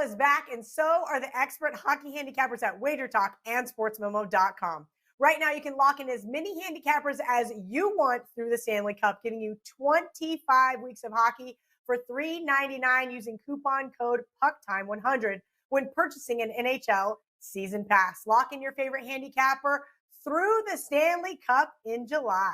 is back, and so are the expert hockey handicappers at WagerTalk and SportsMemo.com. Right now, you can lock in as many handicappers as you want through the Stanley Cup, giving you 25 weeks of hockey for $3.99 using coupon code PuckTime100 when purchasing an NHL season pass. Lock in your favorite handicapper through the Stanley Cup in July.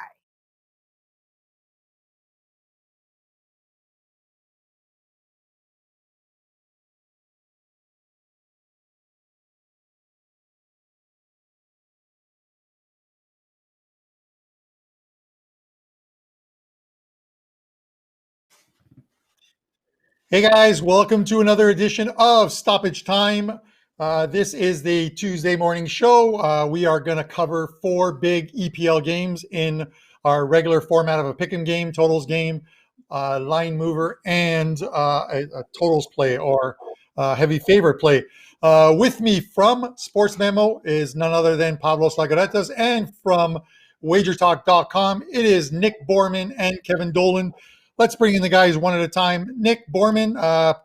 Hey guys, welcome to another edition of Stoppage Time. This is the Tuesday morning show. We are going to cover 4 big EPL games in our regular format of a pick'em game, totals game, line mover, and a totals play or heavy favorite play. With me from Sports Memo is none other than Pavlos Laguretos, and from WagerTalk.com, it is Nick Borman and Kevin Dolan. Let's bring in the guys one at a time. Nick Borman,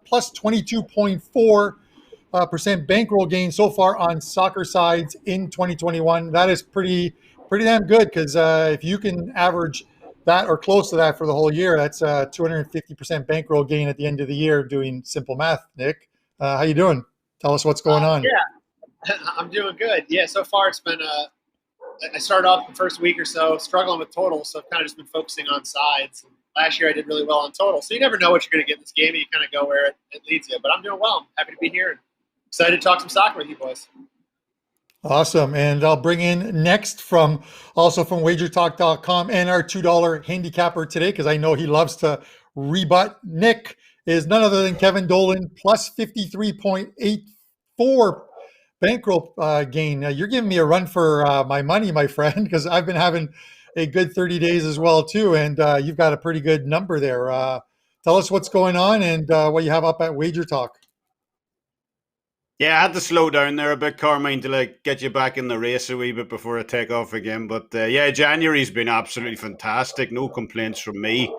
plus 22.4% bankroll gain so far on soccer sides in 2021. That is pretty damn good, because if you can average that or close to that for the whole year, that's a 250% bankroll gain at the end of the year doing simple math. Nick, how you doing? Tell us what's going on. Yeah, I'm doing good. Yeah, so far it's been I started off the first week or so struggling with totals, so I've kind of just been focusing on sides. Last year I did really well on total. So you never know what you're going to get in this game, and you kind of go where it leads you. But I'm doing well. I'm happy to be here and excited to talk some soccer with you boys. Awesome. And I'll bring in next also from WagerTalk.com and our $2 handicapper today, because I know he loves to rebut. Nick is none other than Kevin Dolan, plus 53.84 bankroll gain. You're giving me a run for my money, my friend, because I've been having a good 30 days as well too, and you've got a pretty good number there. Tell us what's going on and what you have up at WagerTalk. Yeah, I had to slow down there a bit, Carmine, to get you back in the race a wee bit before I take off again. But yeah, January's been absolutely fantastic. No complaints from me.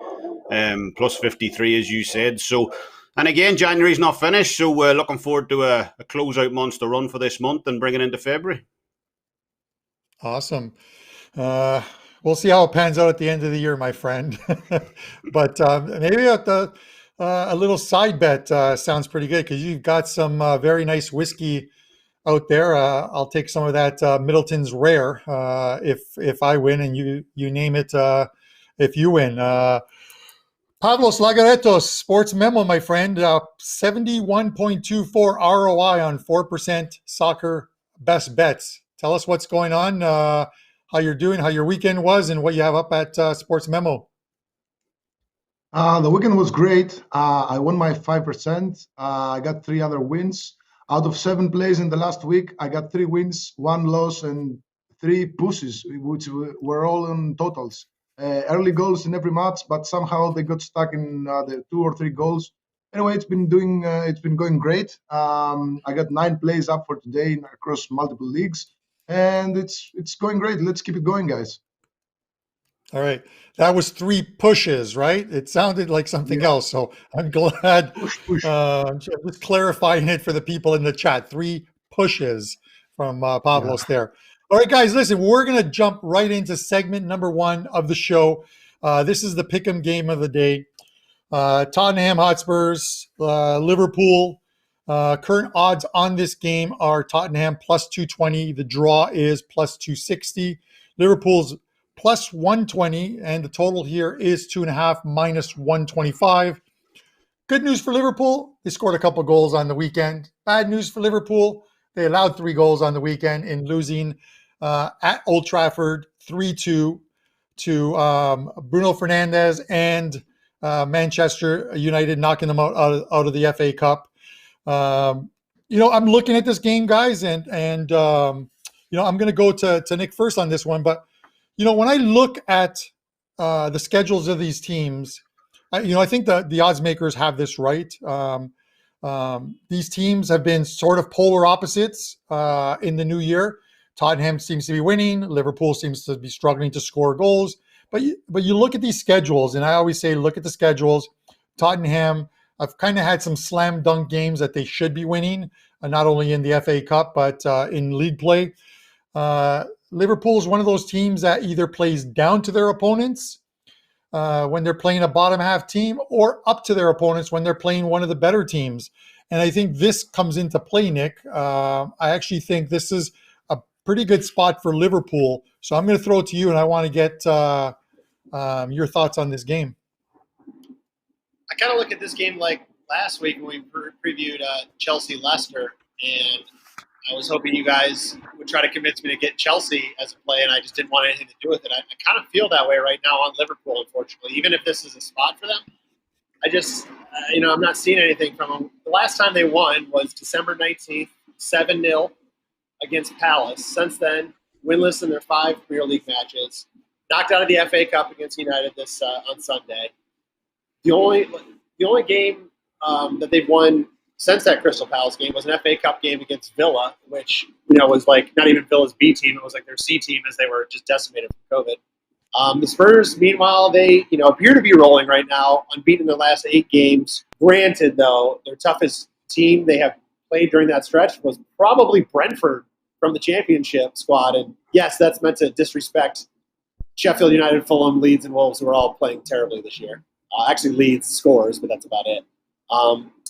Plus 53, as you said. So, and again, January's not finished, so we're looking forward to a closeout monster run for this month and bringing into February. Awesome. We'll see how it pans out at the end of the year, my friend. But maybe a little side bet sounds pretty good, because you've got some very nice whiskey out there. I'll take some of that Middleton's Rare if I win, and you name it if you win. Pavlos Laguretos, Sports Memo, my friend, 71.24 ROI on 4% soccer best bets. Tell us what's going on, how you're doing, how your weekend was, and what you have up at Sports Memo. The weekend was great. I won my 5%. I got 3 other wins. Out of 7 plays in the last week, I got 3 wins, 1 loss, and 3 pushes, which were all in totals. Early goals in every match, but somehow they got stuck in the 2 or 3 goals. Anyway, it's been going great. I got 9 plays up for today across multiple leagues, and it's going great. Let's keep it going, guys. All right. That was 3 pushes, right? It sounded like something else. So I'm glad. Push. Just clarifying it for the people in the chat. 3 pushes from Pavlos there. All right, guys, listen, we're going to jump right into segment number 1 of the show. This is the pick'em game of the day. Tottenham Hotspurs, Liverpool. Current odds on this game are Tottenham plus 220. The draw is plus 260. Liverpool's plus 120, and the total here is 2.5 minus 125. Good news for Liverpool, they scored a couple goals on the weekend. Bad news for Liverpool, they allowed 3 goals on the weekend in losing at Old Trafford 3-2 to Bruno Fernandes and Manchester United, knocking them out of the FA Cup. I'm looking at this game, guys, and I'm going to go to Nick first on this one, but when I look at the schedules of these teams, I think the odds makers have this right. These teams have been sort of polar opposites in the new year. Tottenham seems to be winning. Liverpool seems to be struggling to score goals. But you look at these schedules, and I always say look at the schedules. Tottenham I've kind of had some slam dunk games that they should be winning, not only in the FA Cup, but in league play. Liverpool is one of those teams that either plays down to their opponents when they're playing a bottom half team, or up to their opponents when they're playing one of the better teams. And I think this comes into play, Nick. I actually think this is a pretty good spot for Liverpool. So I'm going to throw it to you, and I want to get your thoughts on this game. I kind of look at this game like last week when we previewed Chelsea-Leicester, and I was hoping you guys would try to convince me to get Chelsea as a play, and I just didn't want anything to do with it. I kind of feel that way right now on Liverpool, unfortunately. Even if this is a spot for them, I just, I'm not seeing anything from them. The last time they won was December 19th, 7-0 against Palace. Since then, winless in their 5 Premier League matches. Knocked out of the FA Cup against United this on Sunday. The only game that they've won since that Crystal Palace game was an FA Cup game against Villa, which was like not even Villa's B team; it was like their C team, as they were just decimated from COVID. The Spurs, meanwhile, they appear to be rolling right now, unbeaten in their last 8 games. Granted, though, their toughest team they have played during that stretch was probably Brentford from the Championship squad, and yes, that's meant to disrespect Sheffield United, Fulham, Leeds, and Wolves, who are all playing terribly this year. Actually, Leeds scores, but that's about it.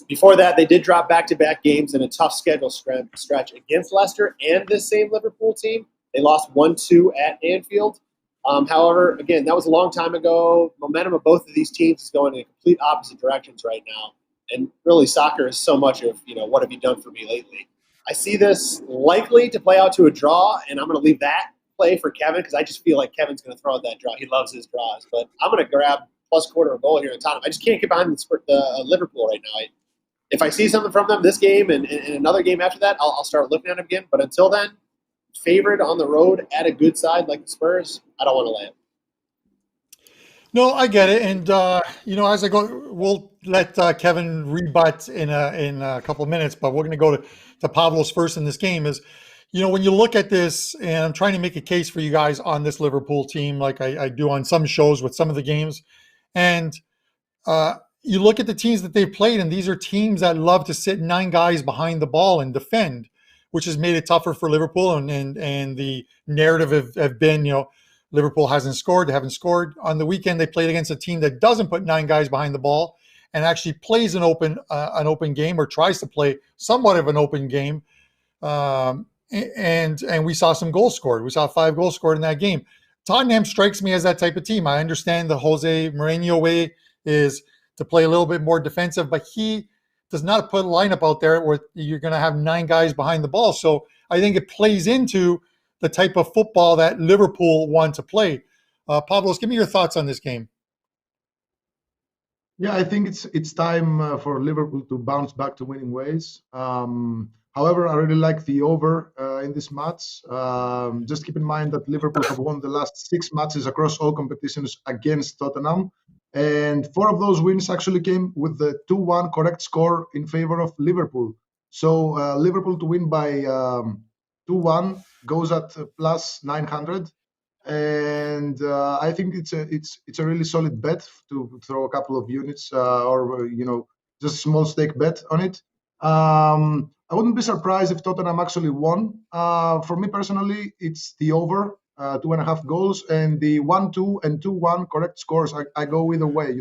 Before that, they did drop back-to-back games in a tough schedule stretch against Leicester and this same Liverpool team. They lost 1-2 at Anfield. However, again, that was a long time ago. Momentum of both of these teams is going in complete opposite directions right now. And really, soccer is so much of, what have you done for me lately? I see this likely to play out to a draw, and I'm going to leave that play for Kevin because I just feel like Kevin's going to throw out that draw. He loves his draws. But I'm going to grab plus quarter a goal here in Tottenham. I just can't get behind the Liverpool right now. If I see something from them this game and another game after that, I'll start looking at them again. But until then, favored on the road at a good side like the Spurs, I don't want to lay it. No, I get it. And, as I go, we'll let Kevin rebut in a couple of minutes, but we're going to go to Pavlos first in this game is, when you look at this, and I'm trying to make a case for you guys on this Liverpool team, like I do on some shows with some of the games, and you look at the teams that they've played, and these are teams that love to sit 9 guys behind the ball and defend, which has made it tougher for Liverpool. And the narrative have been, Liverpool hasn't scored. They haven't scored. On the weekend, they played against a team that doesn't put 9 guys behind the ball and actually plays an open game, or tries to play somewhat of an open game. And we saw some goals scored. We saw 5 goals scored in that game. Tottenham strikes me as that type of team. I understand the Jose Mourinho way is to play a little bit more defensive, but he does not put a lineup out there where you're going to have 9 guys behind the ball. So I think it plays into the type of football that Liverpool want to play. Pavlos, give me your thoughts on this game. Yeah, I think it's time for Liverpool to bounce back to winning ways. However, I really like the over in this match. Just keep in mind that Liverpool have won the last 6 matches across all competitions against Tottenham. And 4 of those wins actually came with the 2-1 correct score in favor of Liverpool. So Liverpool to win by 2-1 goes at plus 900. And I think it's a really solid bet to throw a couple of units or just a small stake bet on it. I wouldn't be surprised if Tottenham actually won. For me personally, it's the over 2.5 goals, and the 1-2 and 2-1 correct scores. I go either way.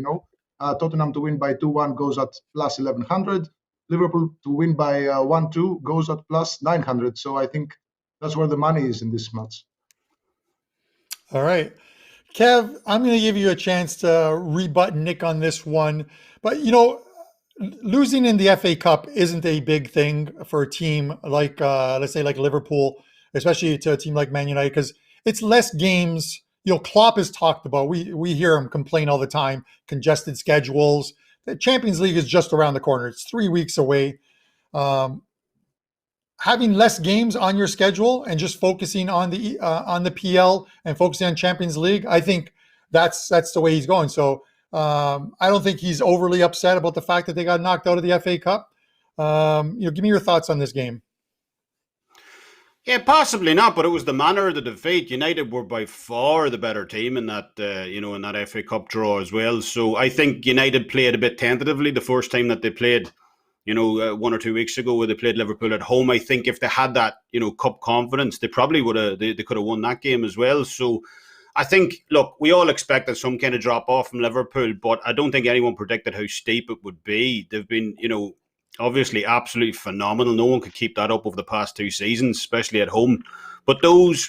Tottenham to win by 2-1 goes at plus 1100. Liverpool to win by 1-2 goes at plus 900. So I think that's where the money is in this match. All right. Kev, I'm going to give you a chance to rebut Nick on this one. But, losing in the FA Cup isn't a big thing for a team like, let's say, like Liverpool, especially to a team like Man United, because it's less games. Klopp has talked about, we hear him complain all the time, congested schedules. The Champions League is just around the corner. It's 3 weeks away. Having less games on your schedule and just focusing on the PL and focusing on Champions League, I think that's the way he's going. So I don't think he's overly upset about the fact that they got knocked out of the FA Cup. Give me your thoughts on this game. Yeah, possibly not, but it was the manner of the defeat. United were by far the better team in that, in that FA Cup draw as well. So I think United played a bit tentatively the first time that they played, 1 or 2 weeks ago where they played Liverpool at home. I think if they had that, cup confidence, they probably would have, they could have won that game as well. So I think, look, we all expected some kind of drop off from Liverpool, but I don't think anyone predicted how steep it would be. They've been, obviously absolutely phenomenal. No one could keep that up over the past 2 seasons, especially at home. But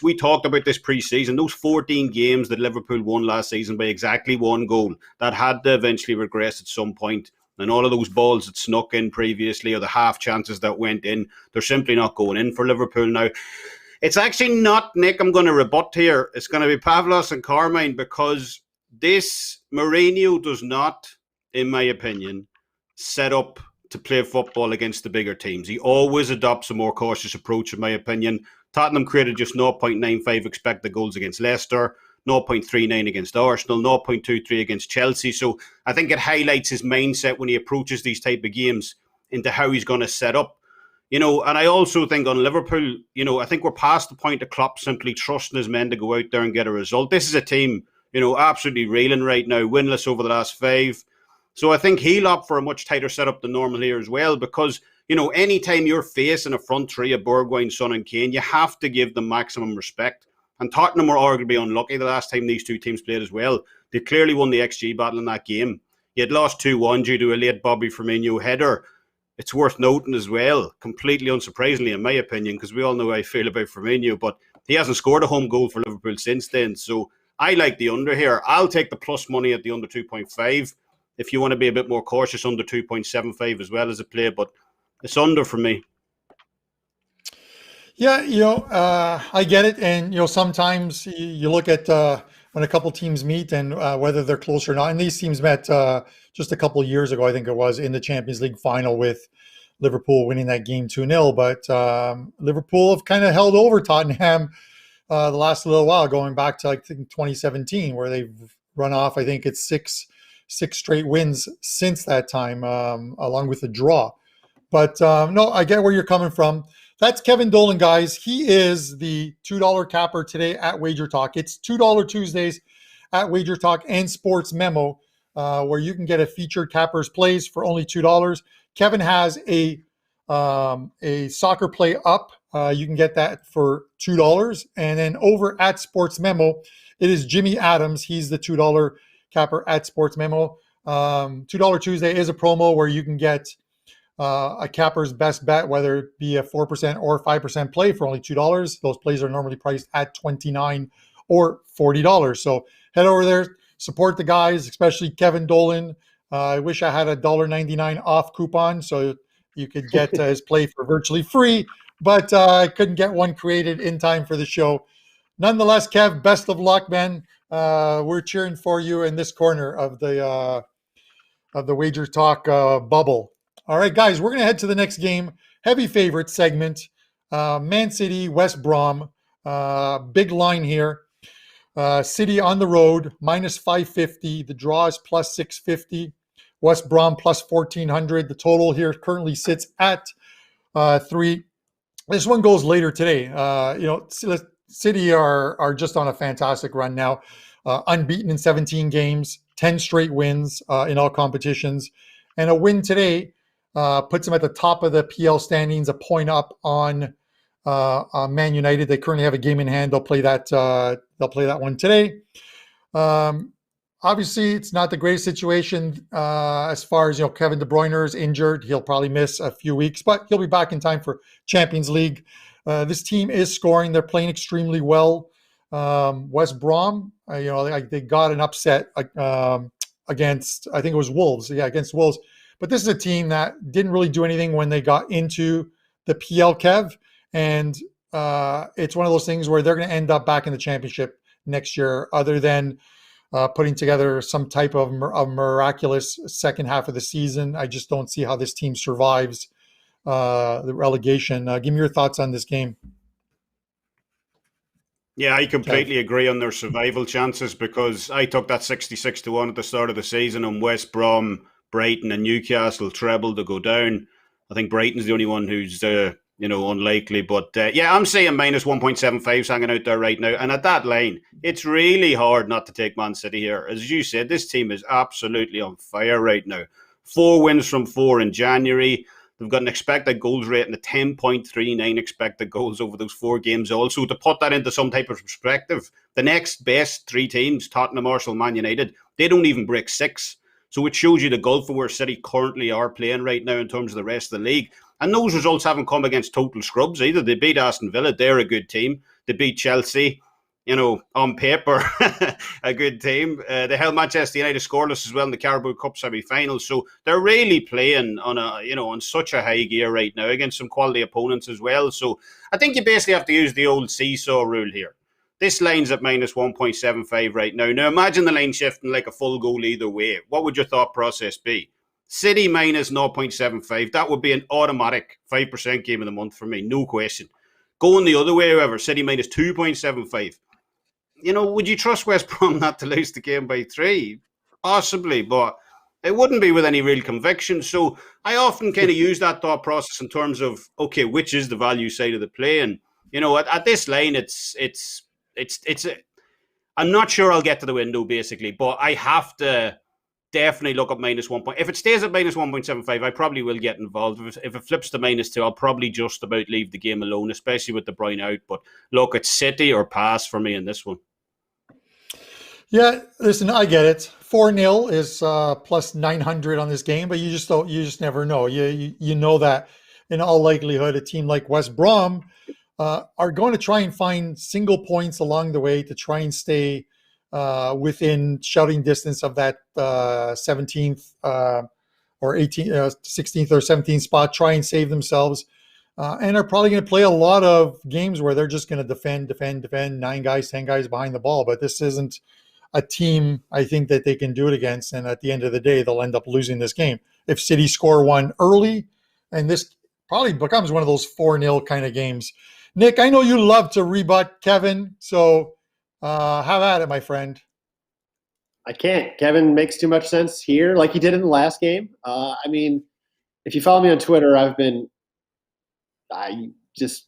we talked about this pre-season, those 14 games that Liverpool won last season by exactly 1 goal, that had to eventually regress at some point. And all of those balls that snuck in previously, or the half chances that went in, they're simply not going in for Liverpool now. It's actually not Nick I'm going to rebut here. It's going to be Pavlos and Carmine, because this Mourinho does not, in my opinion, set up to play football against the bigger teams. He always adopts a more cautious approach, in my opinion. Tottenham created just 0.95 expected goals against Leicester, 0.39 against Arsenal, 0.23 against Chelsea. So I think it highlights his mindset when he approaches these type of games into how he's going to set up. And I also think on Liverpool, I think we're past the point of Klopp simply trusting his men to go out there and get a result. This is a team, absolutely reeling right now, winless over the last 5. So I think he'll opt for a much tighter setup than normal here as well, because, anytime you're facing a front three of Bergwijn, Son and Kane, you have to give them maximum respect. And Tottenham were arguably unlucky the last time these 2 teams played as well. They clearly won the XG battle in that game. You had lost 2-1 due to a late Bobby Firmino header. It's worth noting as well, completely unsurprisingly, in my opinion, because we all know how I feel about Firmino, but he hasn't scored a home goal for Liverpool since then. So I like the under here. I'll take the plus money at the under 2.5. If you want to be a bit more cautious, under 2.75 as well as a play, but it's under for me. Yeah, I get it. And, sometimes you look at when a couple teams meet and whether they're close or not. And these teams met just a couple of years ago, I think it was, in the Champions League final with Liverpool winning that game 2-0. But Liverpool have kind of held over Tottenham the last little while, going back to, I think, 2017, where they've run off, I think it's six straight wins since that time, along with a draw. But no, I get where you're coming from. That's Kevin Dolan, guys. He is the $2 capper today at WagerTalk. It's $2 Tuesdays at WagerTalk and Sports Memo, where you can get a featured cappers plays for only $2. Kevin has a soccer play up. You can get that for $2. And then over at Sports Memo, it is Jimmy Adams. He's the $2 capper at Sports Memo. $2 Tuesday is a promo where you can get a capper's best bet, whether it be a 4% or 5% play for only $2. Those plays are normally priced at $29 or $40. So head over there, support the guys, especially Kevin Dolan. I wish I had a $1.99 off coupon so you could get his play for virtually free, but I couldn't get one created in time for the show. Nonetheless, Kev, best of luck, man. We're cheering for you in this corner of the WagerTalk bubble. All right, guys, we're going to head to the next game. Heavy favorite segment. Man City, West Brom. Big line here. City on the road, minus 550. The draw is plus 650. West Brom plus 1400. The total here currently sits at 3. This one goes later today. City are just on a fantastic run now. Unbeaten in 17 games, 10 straight wins in all competitions. And a win today puts them at the top of the PL standings, a point up on Man United. They currently have a game in hand. They'll play that one today. Obviously, it's not the greatest situation as far as Kevin De Bruyne is injured. He'll probably miss a few weeks, but he'll be back in time for Champions League. This team is scoring. They're playing extremely well. West Brom, they got an upset against, I think it was Wolves. Yeah, against Wolves. But this is a team that didn't really do anything when they got into the PL, Kev. And it's one of those things where they're going to end up back in the championship next year, other than putting together some type of miraculous second half of the season. I just don't see how this team survives the relegation. Give me your thoughts on this game. Yeah, I completely agree on their survival chances, because I took that 66-1 at the start of the season on West Brom, Brighton and Newcastle treble to go down. I think Brighton's the only one who's unlikely. But yeah, I'm saying minus 1.75 hanging out there right now. And at that line, it's really hard not to take Man City here. As you said, this team is absolutely on fire right now. 4 wins from 4 in January. They've got an expected goals rating of 10.39 expected goals over those 4 games. Also, to put that into some type of perspective, the next best 3 teams, Tottenham, Arsenal, Man United, they don't even break 6. So it shows you the gulf of where City currently are playing right now in terms of the rest of the league. And those results haven't come against total scrubs either. They beat Aston Villa. They're a good team. They beat Chelsea. On paper, a good team. They held Manchester United scoreless as well in the Carabao Cup semi-finals. So they're really playing on such a high gear right now against some quality opponents as well. So I think you basically have to use the old seesaw rule here. This line's at minus 1.75 right now. Now imagine the line shifting like a full goal either way. What would your thought process be? City minus 0.75. That would be an automatic 5% game of the month for me, no question. Going the other way, however, City minus 2.75. Would you trust West Brom not to lose the game by 3? Possibly, but it wouldn't be with any real conviction. So I often kind of use that thought process in terms of, okay, which is the value side of the play? And, at this line, I'm not sure I'll get to the window, basically, but I have to definitely look up minus 1. If it stays at minus 1.75, I probably will get involved. If it flips to minus 2, I'll probably just about leave the game alone, especially with De Bruyne out. But look, it's City or pass for me in this one. Yeah, listen, I get it. 4-0 is plus 900 on this game, but you just never know. You know that in all likelihood, a team like West Brom are going to try and find single points along the way to try and stay within shouting distance of that 17th or 16th or 17th spot, try and save themselves, and are probably going to play a lot of games where they're just going to defend, 9 guys, 10 guys behind the ball. But this isn't a team, I think, that they can do it against. And at the end of the day, they'll end up losing this game. If City score one early, and this probably becomes one of those 4-0 kind of games. Nick, I know you love to rebut Kevin, so have at it, my friend. I can't. Kevin makes too much sense here, like he did in the last game. If you follow me on Twitter, I just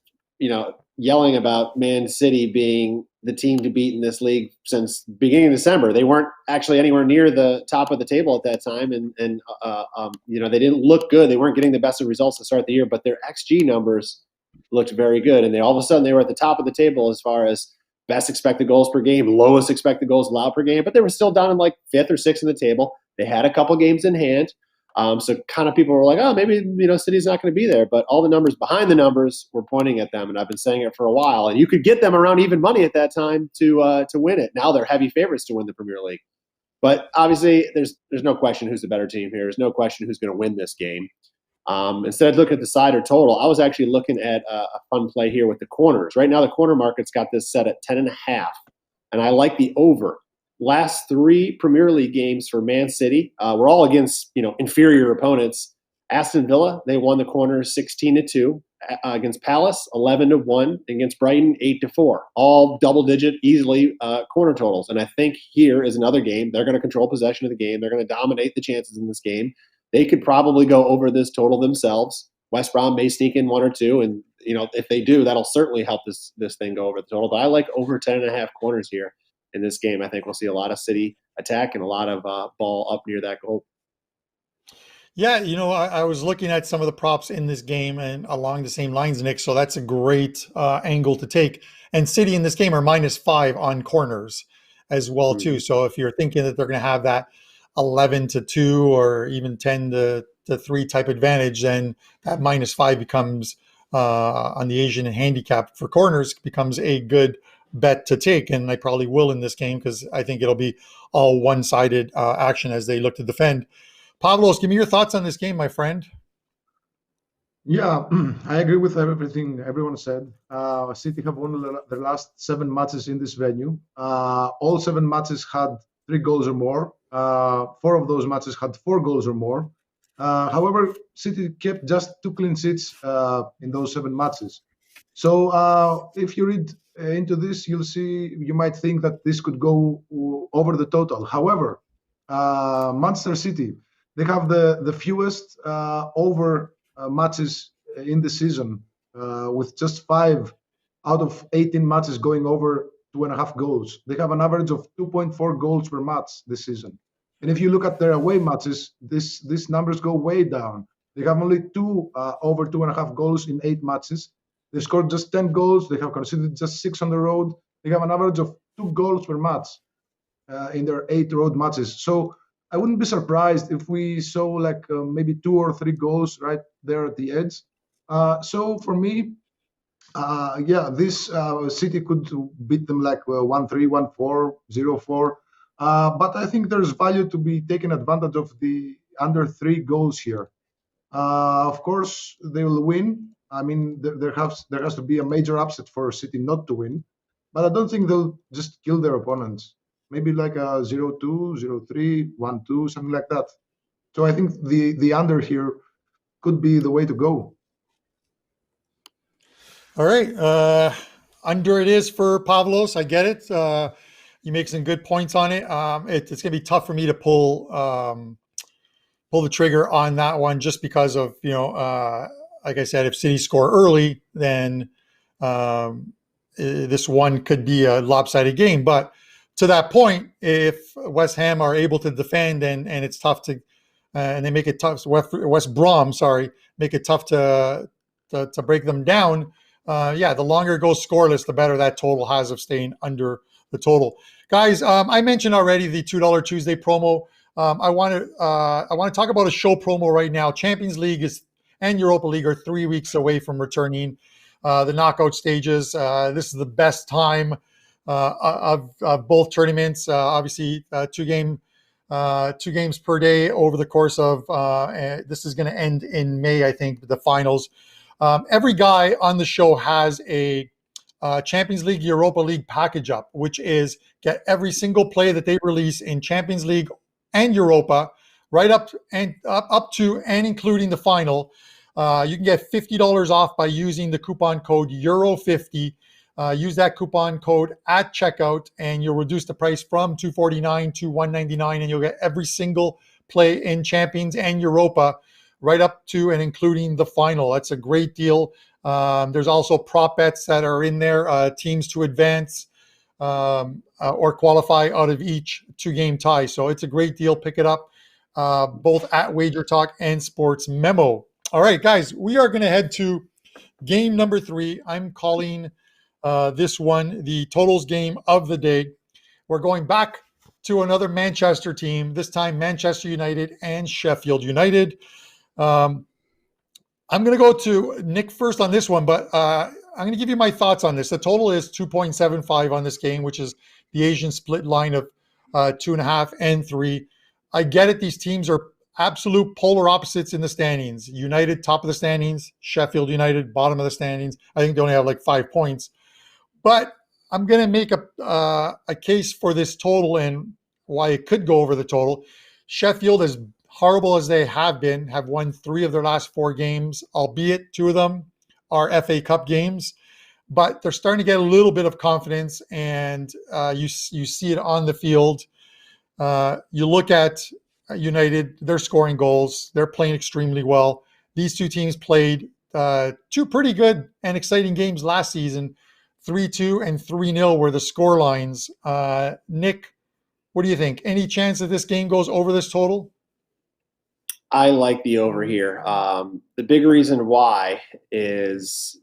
yelling about Man City being the team to beat in this league since the beginning of December. They weren't actually anywhere near the top of the table at that time, and they didn't look good. They weren't getting the best of results to start the year, but their XG numbers looked very good, and all of a sudden they were at the top of the table as far as best expected goals per game, lowest expected goals allowed per game, but they were still down in like 5th or 6th in the table. They had a couple games in hand. So kind of people were like, oh, maybe, City's not going to be there. But all the numbers behind the numbers were pointing at them. And I've been saying it for a while. And you could get them around even money at that time to win it. Now they're heavy favorites to win the Premier League. But obviously, there's no question who's the better team here. There's no question who's going to win this game. Instead of looking at the side or total, I was actually looking at a fun play here with the corners. Right now, the corner market's got this set at 10.5. And I like the over. Last 3 Premier League games for Man City were all against inferior opponents. Aston Villa, they won the corners 16-2 against Palace, 11-1 against Brighton, 8-4. All double-digit, easily corner totals. And I think here is another game. They're going to control possession of the game. They're going to dominate the chances in this game. They could probably go over this total themselves. West Brom may sneak in 1 or 2, and if they do, that'll certainly help this thing go over the total. But I like over 10.5 corners here. In this game, I think we'll see a lot of City attack and a lot of ball up near that goal. Yeah, I was looking at some of the props in this game and along the same lines, Nick, so that's a great angle to take. And City in this game are -5 on corners as well, too. So if you're thinking that they're going to have that 11-2 or even 10-3 type advantage, then that -5 becomes, on the Asian handicap for corners, becomes a good bet to take, and I probably will in this game because I think it'll be all one-sided action as they look to defend. Pavlos, give me your thoughts on this game, my friend. Yeah, I agree with everything everyone said. City have won their last 7 matches in this venue. All 7 matches had 3 goals or more. 4 of those matches had 4 goals or more. However, City kept just 2 clean sheets in those 7 matches. So if you read into this, you might think that this could go over the total. However, Manchester City, they have the fewest over matches in the season with just 5 out of 18 matches going over 2.5 goals. They have an average of 2.4 goals per match this season. And if you look at their away matches, these numbers go way down. They have only 2 over 2.5 goals in 8 matches. They scored just 10 goals. They have conceded just 6 on the road. They have an average of 2 goals per match in their 8 road matches. So I wouldn't be surprised if we saw like maybe 2 or 3 goals right there at the edge. So for me, this City could beat them like 1-3, 1-4, 0-4. But I think there's value to be taken advantage of the under 3 goals here. Of course, they will win. I mean, there has to be a major upset for City not to win. But I don't think they'll just kill their opponents. Maybe like a 0-2, 0-3, 1-2, something like that. So I think the under here could be the way to go. All right. Under it is for Pavlos. I get it. You make some good points on it. It's going to be tough for me to pull the trigger on that one just because of, like I said, if City score early, then this one could be a lopsided game. But to that point, if West Ham are able to defend and it's tough to, and they make it tough, West Brom, make it tough to break them down. The longer it goes scoreless, the better that total has of staying under the total. Guys, I mentioned already the $2 Tuesday promo. I want to talk about a show promo right now. Champions League and Europa League are 3 weeks away from returning. The knockout stages. This is the best time of both tournaments. Obviously, two games per day over the course of. This is going to end in May, I think, the finals. Every guy on the show has a Champions League, Europa League package up, which is get every single play that they release in Champions League and Europa, right up to and including the final. You can get $50 off by using the coupon code Euro50. Use that coupon code at checkout, and you'll reduce the price from $249 to $199, and you'll get every single play in Champions and Europa, right up to and including the final. That's a great deal. There's also prop bets that are in there, teams to advance or qualify out of each 2-game tie. So it's a great deal. Pick it up both at WagerTalk and Sports Memo. All right, guys, we are going to head to game number 3. I'm calling this one the totals game of the day. We're going back to another Manchester team, this time Manchester United and Sheffield United. I'm going to go to Nick first on this one, but I'm going to give you my thoughts on this. The total is 2.75 on this game, which is the Asian split line of 2.5 and 3. I get it. These teams are absolute polar opposites in the standings. United, top of the standings. Sheffield United, bottom of the standings. I think they only have like 5 points. But I'm going to make a case for this total and why it could go over the total. Sheffield, as horrible as they have won 3 of their last 4 games, albeit 2 of them are FA Cup games. But they're starting to get a little bit of confidence, and you see it on the field. You look at United, they're scoring goals. They're playing extremely well. These 2 teams played 2 pretty good and exciting games last season. 3-2 and 3-0 were the score lines. Nick, what do you think? Any chance that this game goes over this total? I like the over here. The big reason why is,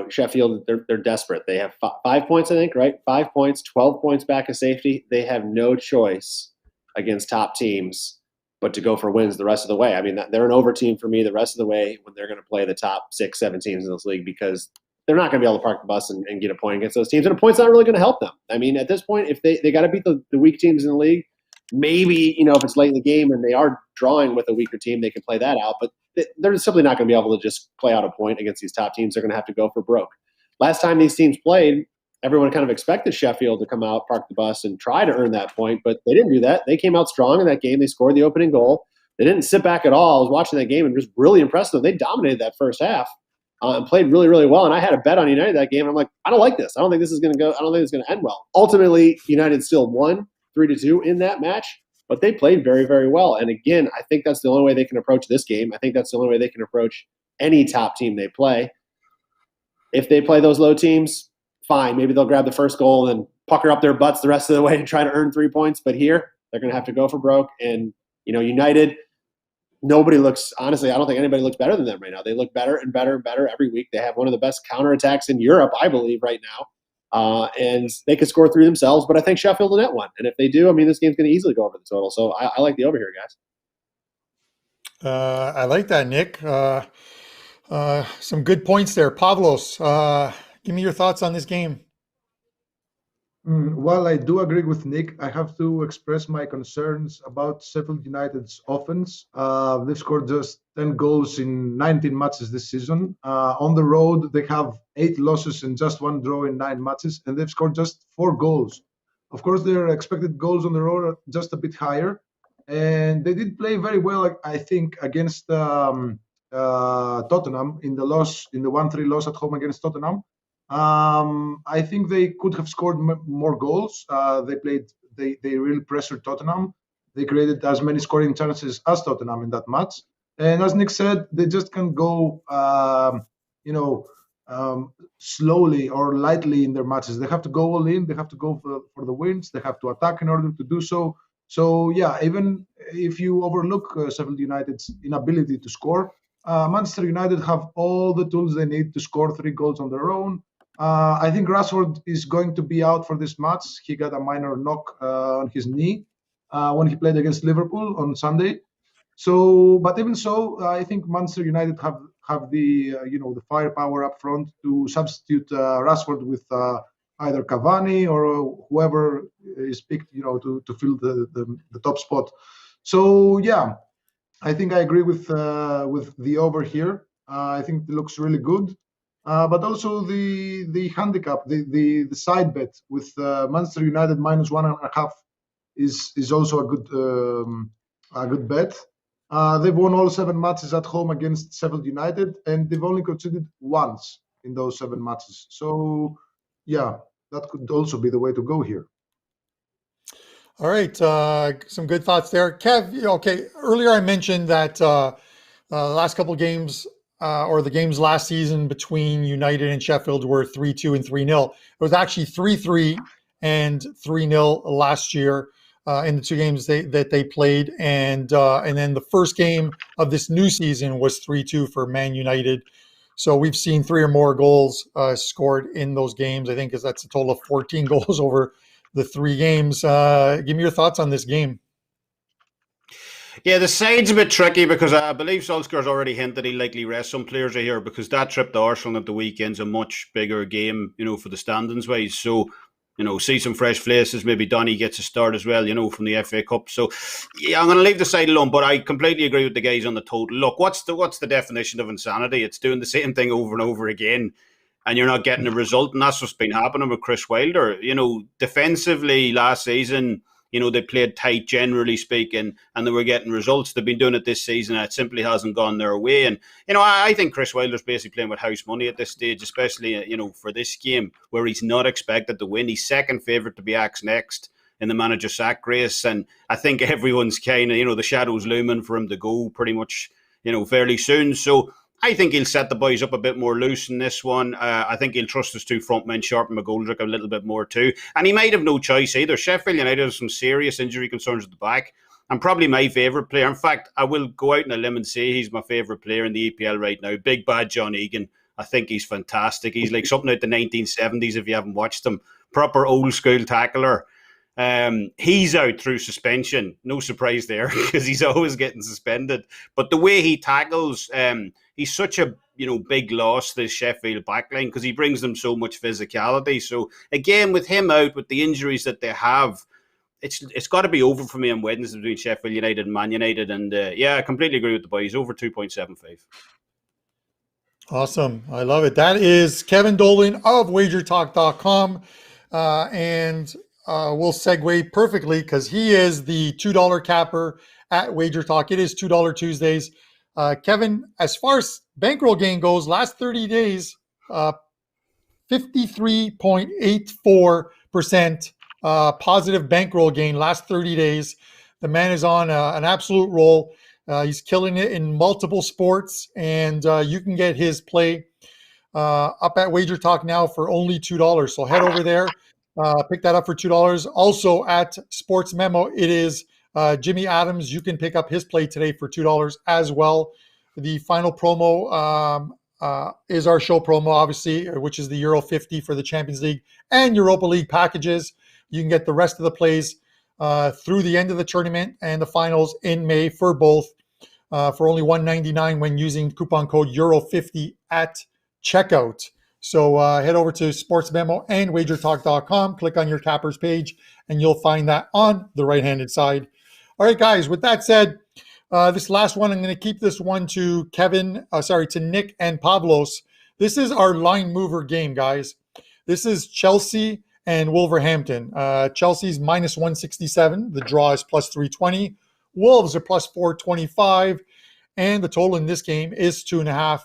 Sheffield, they're desperate. They have 5 points, I think, right? 5 points, 12 points back of safety. They have no choice against top teams but to go for wins the rest of the way. I mean, they're an over team for me the rest of the way when they're going to play the top 6, 7 teams in this league, because they're not going to be able to park the bus and get a point against those teams. And a point's not really going to help them. I mean, at this point, if they got to beat the weak teams in the league, maybe, if it's late in the game and they are drawing with a weaker team, they can play that out. But they're simply not going to be able to just play out a point against these top teams. They're going to have to go for broke. Last time these teams played, everyone kind of expected Sheffield to come out, park the bus, and try to earn that point. But they didn't do that. They came out strong in that game. They scored the opening goal. They didn't sit back at all. I was watching that game and just really impressed them. They dominated that first half and played really, really well. And I had a bet on United that game. And I'm like, I don't like this. I don't think this is going to go. I don't think it's going to end well. Ultimately, United still won 3-2 in that match. But they played very, very well. And again, I think that's the only way they can approach this game. I think that's the only way they can approach any top team they play. if they play those low teams, fine. Maybe they'll grab the first goal and pucker up their butts the rest of the way and try to earn 3 points. But here, they're going to have to go for broke. And, United, nobody looks – honestly, I don't think anybody looks better than them right now. They look better and better and better every week. They have one of the best counterattacks in Europe, I believe, right now. And they could score 3 themselves, but I think Sheffield will net one. And if they do, this game's going to easily go over the total. So I like the over here, guys. I like that, Nick. Some good points there. Pavlos, give me your thoughts on this game. Well, I do agree with Nick. I have to express my concerns about Sheffield United's offense. They've scored just 10 goals in 19 matches this season. On the road, they have 8 losses and just 1 draw in 9 matches, and they've scored just 4 goals. Of course, their expected goals on the road are just a bit higher, and they did play very well, I think, against Tottenham in the 1-3 loss at home against Tottenham. I think they could have scored more goals. They really pressured Tottenham. They created as many scoring chances as Tottenham in that match. And as Nick said, they just can't go, slowly or lightly in their matches. They have to go all in. They have to go for the wins. They have to attack in order to do so. So, yeah, even if you overlook Sheffield United's inability to score, Manchester United have all the tools they need to score 3 goals on their own. I think Rashford is going to be out for this match. He got a minor knock on his knee when he played against Liverpool on Sunday. So, but even so, I think Manchester United have the the firepower up front to substitute Rashford with either Cavani or whoever is picked, to fill the top spot. So yeah, I think I agree with the over here. I think it looks really good. But also the handicap, the side bet with Manchester United -1.5 is also a good bet. They've won all 7 matches at home against Sheffield United, and they've only conceded once in those 7 matches. So, yeah, that could also be the way to go here. All right, some good thoughts there. Kev, okay, earlier I mentioned that the last couple of games or the games last season between United and Sheffield were 3-2 and 3-0. It was actually 3-3 and 3-0 last year in the 2 games that they played. And then the first game of this new season was 3-2 for Man United. So we've seen 3 or more goals scored in those games. I think that's a total of 14 goals over the 3 games. Give me your thoughts on this game. Yeah, the side's a bit tricky because I believe Solskjaer's already hinted he'll likely rest some players here because that trip to Arsenal at the weekend's a much bigger game, for the standings wise. So, see some fresh faces. Maybe Donny gets a start as well, from the FA Cup. So, yeah, I'm going to leave the side alone, but I completely agree with the guys on the total. Look, what's the definition of insanity? It's doing the same thing over and over again, and you're not getting a result, and that's what's been happening with Chris Wilder. Defensively last season, they played tight, generally speaking, and they were getting results. They've been doing it this season, and it simply hasn't gone their way. And, I think Chris Wilder's basically playing with house money at this stage, especially, for this game where he's not expected to win. He's second favourite to be axed next in the manager sack race. And I think everyone's kind of, the shadow's looming for him to go pretty much, fairly soon. So I think he'll set the boys up a bit more loose in this one. I think he'll trust his 2 front men, Sharp and McGoldrick, a little bit more too. And he might have no choice either. Sheffield United have some serious injury concerns at the back. And probably my favourite player. In fact, I will go out on a limb and say he's my favourite player in the EPL right now. Big bad John Egan. I think he's fantastic. He's like something out the 1970s if you haven't watched him. Proper old school tackler. He's out through suspension. No surprise there because he's always getting suspended. But the way he tackles, he's such a big loss, this Sheffield backline, because he brings them so much physicality. So again, with him out, with the injuries that they have, it's got to be over for me on Wednesday between Sheffield United and Man United. And I completely agree with the boys. Over 2.75. Awesome. I love it. That is Kevin Dolan of WagerTalk.com. And we'll segue perfectly because he is the $2 capper at WagerTalk. It is $2 Tuesdays. Kevin, as far as bankroll gain goes, last 30 days, 53.84% positive bankroll gain last 30 days. The man is on an absolute roll. He's killing it in multiple sports, and you can get his play up at Wager Talk now for only $2. So head over there, pick that up for $2. Also at Sports Memo, it is Jimmy Adams. You can pick up his play today for $2 as well. The final promo is our show promo, obviously, which is the Euro 50 for the Champions League and Europa League packages. You can get the rest of the plays through the end of the tournament and the finals in May for both for only $1.99 when using coupon code Euro50 at checkout. So head over to Sports Memo and WagerTalk.com, click on your Cappers page, and you'll find that on the right-handed side. All right, guys, with that said, this last one, I'm going to keep this one to to Nick and Pavlos. This is our line mover game, guys. This is Chelsea and Wolverhampton. Chelsea's minus 167. The draw is plus 320. Wolves are plus 425. And the total in this game is 2.5.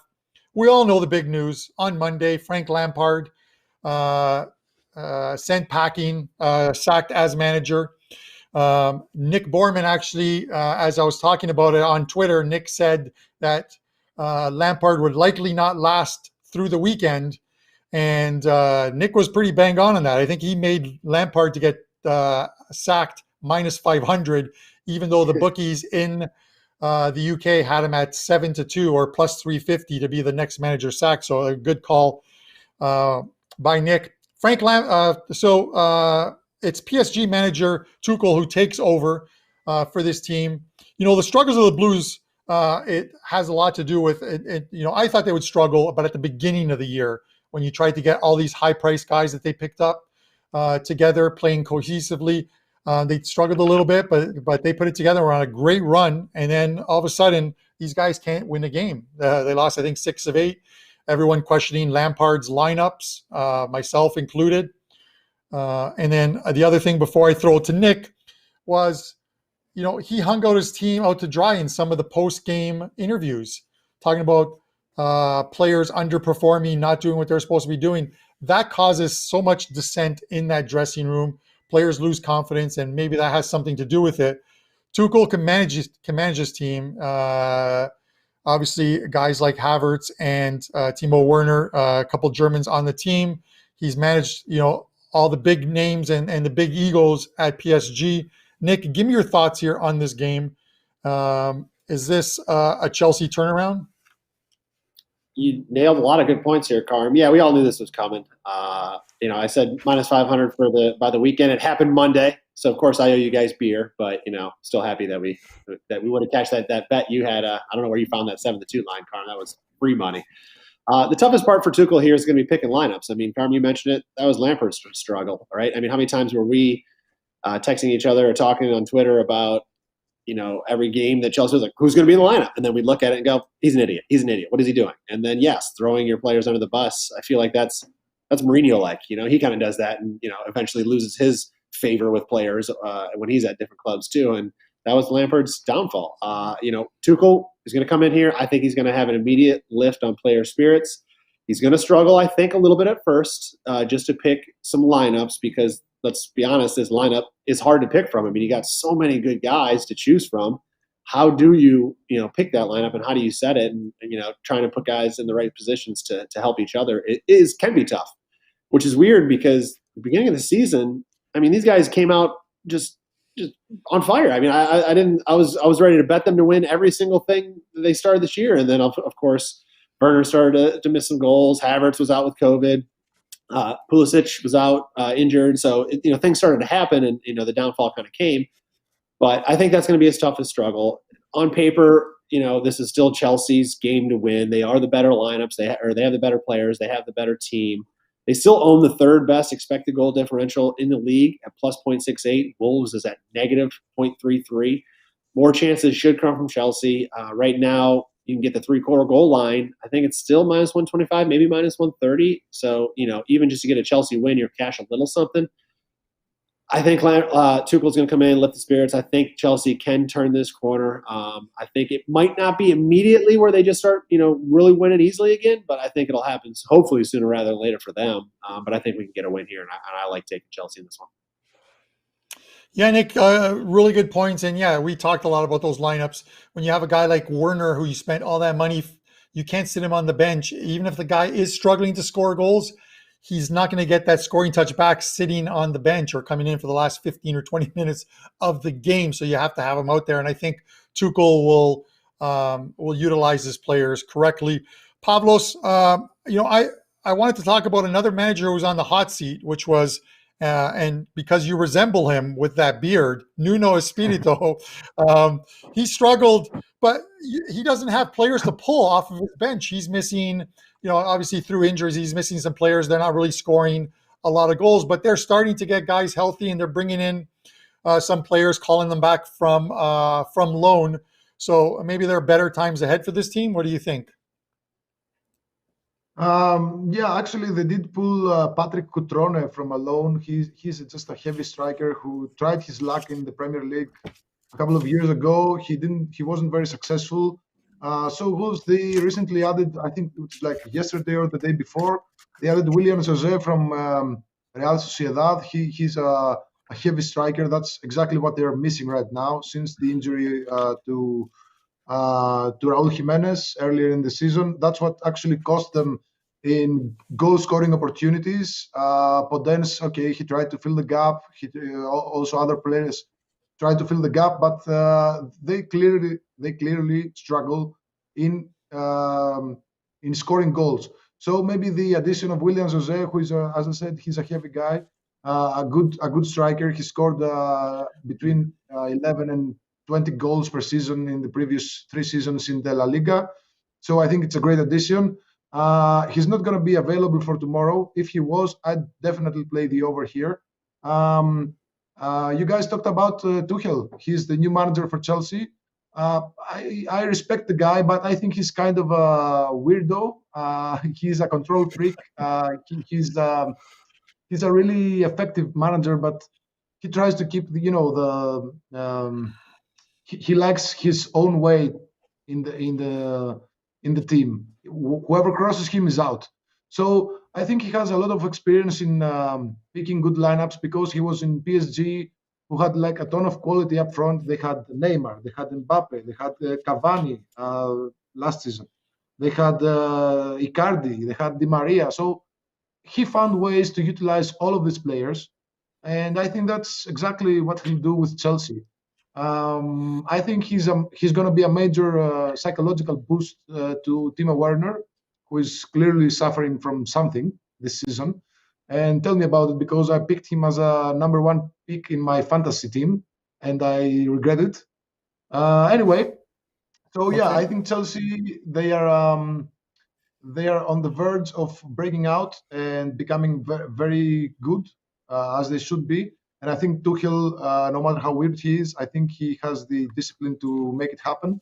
We all know the big news. On Monday, Frank Lampard sent packing, sacked as manager. Nick Borman actually, as I was talking about it on Twitter, Nick said that Lampard would likely not last through the weekend. And Nick was pretty bang on that. I think he made Lampard to get sacked minus 500, even though the bookies in the UK had him at 7-2 or plus 350 to be the next manager sacked. So a good call by Nick. It's PSG manager Tuchel who takes over for this team. You know, the struggles of the Blues, it has a lot to do with it. You know, I thought they would struggle, but at the beginning of the year, when you tried to get all these high-priced guys that they picked up together, playing cohesively, they struggled a little bit, but they put it together. We're on a great run, and then all of a sudden, these guys can't win a game. They lost, I think, 6 of 8. Everyone questioning Lampard's lineups, myself included. And then the other thing before I throw it to Nick was, you know, he hung out his team out to dry in some of the post-game interviews, talking about players underperforming, not doing what they're supposed to be doing. That causes so much dissent in that dressing room. Players lose confidence, and maybe that has something to do with it. Tuchel can manage his team. Obviously, guys like Havertz and Timo Werner, a couple Germans on the team. He's managed, you know, all the big names and the big egos at PSG. Nick, give me your thoughts here on this game. Is this a Chelsea turnaround? You nailed a lot of good points here, Carm. Yeah, we all knew this was coming. You know, I said minus 500 by the weekend. It happened Monday, so of course I owe you guys beer. But you know, still happy that we would have cashed that bet you had. I don't know where you found that 7-2 line, Carm. That was free money. The toughest part for Tuchel here is going to be picking lineups. I mean, Carm, you mentioned it. That was Lampard's struggle, right? I mean, how many times were we texting each other or talking on Twitter about, you know, every game that Chelsea was like, who's going to be in the lineup? And then we look at it and go, he's an idiot. He's an idiot. What is he doing? And then, yes, throwing your players under the bus. I feel like that's Mourinho-like. You know, he kind of does that and, you know, eventually loses his favor with players when he's at different clubs too. And that was Lampard's downfall. You know, Tuchel is going to come in here. I think he's going to have an immediate lift on player spirits. He's going to struggle, I think, a little bit at first just to pick some lineups because, let's be honest, this lineup is hard to pick from. I mean, you got so many good guys to choose from. How do you pick that lineup and how do you set it? And you know, trying to put guys in the right positions to help each other can be tough, which is weird because the beginning of the season, I mean, these guys came out just on fire. I mean, I was ready to bet them to win every single thing that they started this year. And then of course, Werner started to miss some goals. Havertz was out with COVID. Pulisic was out injured, so things started to happen, and the downfall kind of came. But I think that's going to be his toughest struggle. On paper, this is still Chelsea's game to win. They are the better lineups. They have the better players. They have the better team. They still own the third best expected goal differential in the league at plus 0.68. Wolves is at negative 0.33. More chances should come from Chelsea. Right now, you can get the 3-quarter goal line. I think it's still minus 125, maybe minus 130. So, even just to get a Chelsea win, you're cash a little something. I think Tuchel's going to come in, lift the spirits. I think Chelsea can turn this corner. I think it might not be immediately where they just start, really winning easily again, but I think it'll happen hopefully sooner rather than later for them. But I think we can get a win here, and I like taking Chelsea in this one. Yeah, Nick, really good points. And yeah, we talked a lot about those lineups. When you have a guy like Werner, who you spent all that money you can't sit him on the bench. Even if the guy is struggling to score goals, he's not going to get that scoring touch back sitting on the bench or coming in for the last 15 or 20 minutes of the game. So you have to have him out there. And I think Tuchel will utilize his players correctly. Pavlos, I wanted to talk about another manager who was on the hot seat, which was, and because you resemble him with that beard, Nuno Espirito. He struggled, but he doesn't have players to pull off of his bench. He's missing, obviously through injuries, he's missing some players. They're not really scoring a lot of goals, but they're starting to get guys healthy, and they're bringing in some players, calling them back from loan. So maybe there are better times ahead for this team. What do you think? Yeah, actually, they did pull Patrick Cutrone from a loan. He's just a heavy striker who tried his luck in the Premier League a couple of years ago. He wasn't very successful. So who's they recently added? I think it was like yesterday or the day before. They added William Jose from Real Sociedad. He's a heavy striker. That's exactly what they're missing right now since the injury to Raul Jimenez earlier in the season. That's what actually cost them in goal-scoring opportunities. Podence, okay, he tried to fill the gap. Also other players tried to fill the gap, but they clearly struggle in scoring goals. So maybe the addition of William Jose, who is, as I said, he's a heavy guy, a good striker. He scored between 11 and 20 goals per season in the previous 3 seasons in the La Liga. So I think it's a great addition. He's not going to be available for tomorrow. If he was, I'd definitely play the over here. You guys talked about Tuchel. He's the new manager for Chelsea. I respect the guy, but I think he's kind of a weirdo. He's a control freak. He's a really effective manager, but he tries to keep he likes his own way in the team. Whoever crosses him is out. So I think he has a lot of experience in picking good lineups because he was in PSG, who had like a ton of quality up front. They had Neymar, they had Mbappe, they had Cavani last season. They had Icardi, they had Di Maria. So he found ways to utilize all of these players. And I think that's exactly what he'll do with Chelsea. I think he's going to be a major psychological boost to Timo Werner, who is clearly suffering from something this season. And tell me about it, because I picked him as a number 1 pick in my fantasy team, and I regret it. Anyway, so yeah, Okay. I think Chelsea, they are on the verge of breaking out and becoming very good, as they should be. And I think Tuchel, no matter how weird he is, I think he has the discipline to make it happen.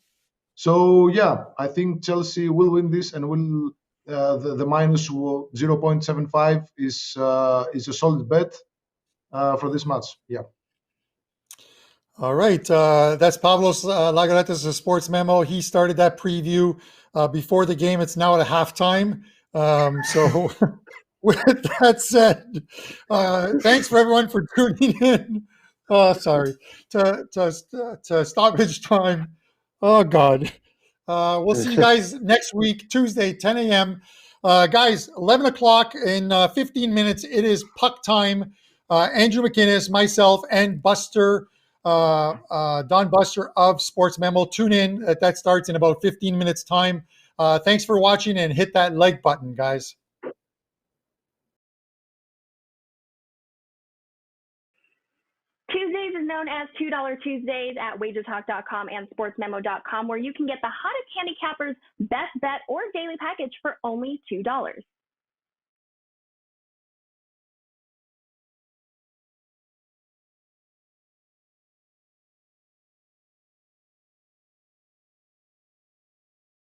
So yeah, I think Chelsea will win this, and will the minus 0.75 is a solid bet for this match. Yeah. All right. That's Pavlos Laguretos, a sports memo. He started that preview before the game. It's now at a halftime. So with that said, thanks for everyone for tuning in. Sorry, to Stoppage Time. Oh, God. We'll see you guys next week, Tuesday, 10 a.m. Guys, 11 o'clock in 15 minutes. It is puck time. Andrew McInnes, myself, and Buster, Don Buster of Sports Memo. Tune in. That starts in about 15 minutes time. Thanks for watching, and hit that like button, guys. Tuesdays is known as $2 Tuesdays at WagerTalk.com and SportsMemo.com, where you can get the hottest handicappers, best bet, or daily package for only $2.